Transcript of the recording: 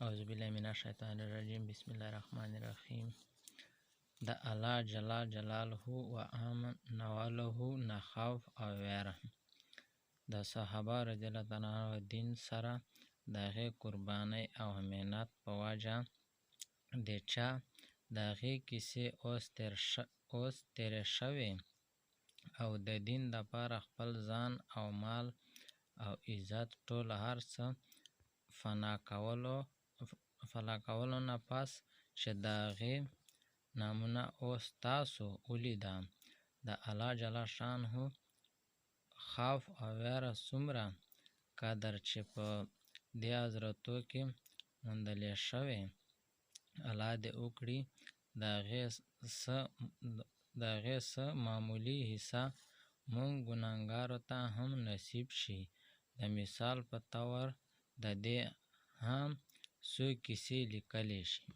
اعوذ بالله من الشیطان الرجیم. بسم الله الرحمن الرحیم. د الله جل جلاله و امن نواله نه خوف او ویره د صحابه رضی الله تعالی عنهم دین سره د هغې قربانۍ او مهنت په وجه د چا د هغې کیسې اوس تیرې شوې او د دین دپاره خپل ځان او مال او عزت ټول هر څه فنا کولو نه پس چې د هغې نامونه اوس تاسو ولیده. د الله جل شانه خوف او ویره څومره قدر چې په دې حضرتو کې موندلې شوې، الله دې وکړي د هغې څه معمولي حصه مونږ ګناهګارو ته هم نصیب شي. د مثال په طور د دې هم څو کیسې لیکلی شي.